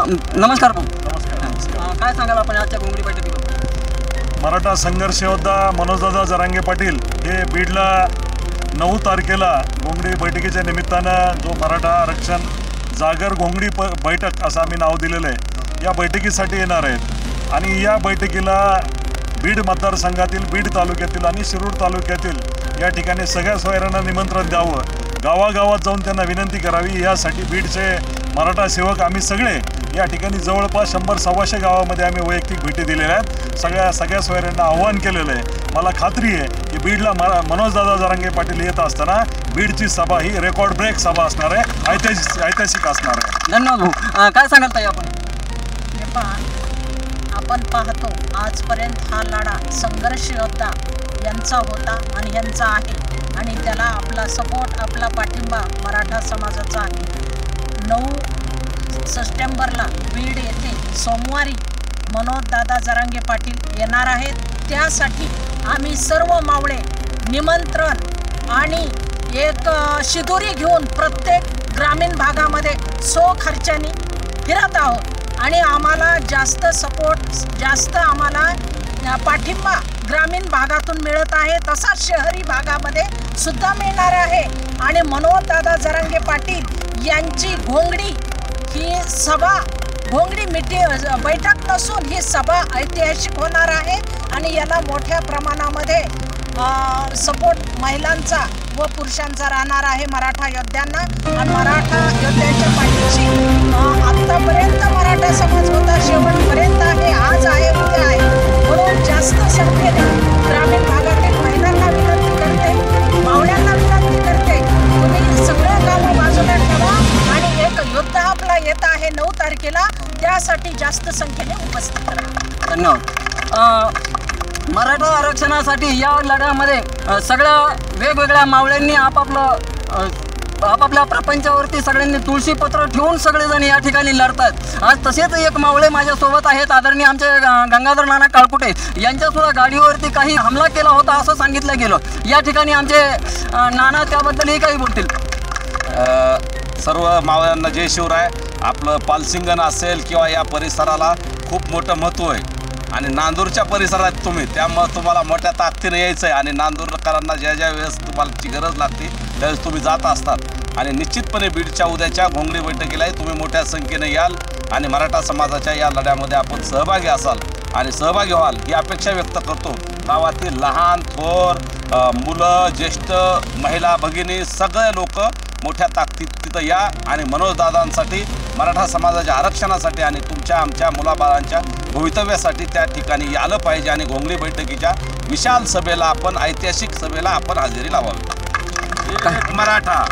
नमस्कार भाऊ. नमस्कार. काय सांगाल आपण आजच्या घोंगडी बैठकीबद्दल? मराठा संघर्ष योद्धा मनोजदादा जरांगे पाटील हे बीडला 9 तारखेला घोंगडी बैठकीच्या निमित्तानं जो मराठा आरक्षण जागर घोंगडी बैठक असं आम्ही नाव दिलेलं आहे, या बैठकीसाठी येणार आहेत. आणि या बैठकीला बीड मतदारसंघातील, बीड तालुक्यातील आणि शिरूर तालुक्यातील या ठिकाणी सगळ्या सोयऱ्यांना निमंत्रण द्यावं, गावागावात जाऊन त्यांना विनंती करावी. यासाठी बीडचे मराठा सेवक आम्ही सगळे या ठिकाणी जवळपास 100-125 गावामध्ये आम्ही वैयक्तिक भेटी दिलेल्या आहेत. सगळ्या सोयऱ्यांना आव्हान केलेलं आहे. मला खात्री आहे की बीडला मनोजदादा जरांगे पाटील येत असताना बीडची सभा ही रेकॉर्ड ब्रेक सभा असणार आहे, ऐतिहासिक असणार आहे. धन्यवाद भाऊ. काय सांगाल ताई आपण? आपण पाहतो आजपर्यंत हा लढा संघर्ष योद्धा यांचा होता आणि यांचा आहे, आणि त्याला आपला सपोर्ट, आपला पाठिंबा मराठा समाजाचा आहे. 9 सप्टेंबरला बीड येथे सोमवारी मनोजदादा जरांगे पाटील येणार आहेत. त्यासाठी आम्ही सर्व मावळे निमंत्रण आणि एक शिदोरी घेऊन प्रत्येक ग्रामीण भागामध्ये खर्चाने फिरत आहोत. आणि आम्हाला जास्त सपोर्ट, जास्त आम्हाला पाठिंबा ग्रामीण भागातून मिळत आहे, तसाच शहरी भागामध्ये सुद्धा मिळणार आहे. आणि मनोजदादा जरांगे पाटील यांची घोंगडी ही सभा, घोंगडी बैठक नसून ही सभा ऐतिहासिक होणार आहे. आणि याला मोठ्या प्रमाणामध्ये सपोर्ट महिलांचा व पुरुषांचा राहणार आहे मराठा योद्ध्यांना. आणि मराठा योद्ध्यांच्या पाठीशी आत्तापर्यंत मराठा समाज होता, शेवटपर्यंत आहे, आज आहे, उद्या आहे. म्हणून जास्त संख्येने ग्रामीण भागातील महिलांना विनंती करते, मावळ्यांना विनंती करते, तुम्ही सगळ्या कामं बाजूला ठेवा आणि एक योद्धा आपला येत आहे 9 तारखेला, त्यासाठी जास्त संख्येने उपस्थित राहा. धन्यवाद. मराठा आरक्षणासाठी या लढ्यामध्ये सगळ्या वेगवेगळ्या मावळ्यांनी आपापल्या प्रपंचावरती सगळ्यांनी तुळशीपत्र ठेवून सगळेजण या ठिकाणी लढतात. आज तसेच एक मावळे माझ्यासोबत आहेत, आदरणीय आमचे गंगाधर नाना काळकुटे यांच्यासुद्धा गाडीवरती काही हमला केला होता असं सांगितलं गेलं. या ठिकाणी आमचे नाना त्याबद्दलही काही बोलतील. सर्व मावळ्यांना जय शिवराय. आपलं पालसिंगण असेल किंवा या परिसराला खूप मोठं महत्त्व आहे आणि नांदूरच्या परिसरात तुम्ही, त्यामुळे तुम्हाला मोठ्या ताकदीने यायचं आहे. आणि नांदूरकरांना ज्या वेळेस तुम्हाला गरज लागते त्यावेळेस तुम्ही जात असतात. आणि निश्चितपणे बीडच्या उद्याच्या घोंगडी बैठकीलाही तुम्ही मोठ्या संख्येने याल आणि मराठा समाजाच्या या लढ्यामध्ये आपण सहभागी असाल आणि सहभागी व्हाल ही अपेक्षा व्यक्त करतो. गावातील लहान थोर, मुलं, ज्येष्ठ, महिला, भगिनी सगळे लोक मोठ्या ताकदीत तिथं या आणि मनोजदादांसाठी, मराठा समाजाच्या आरक्षणासाठी आणि तुमच्या आमच्या मुलाबाळांच्या भवितव्यासाठी त्या ठिकाणी आलं पाहिजे. आणि घोंगडी बैठकीच्या विशाल सभेला आपण, ऐतिहासिक सभेला आपण हजेरी लावावी. मराठा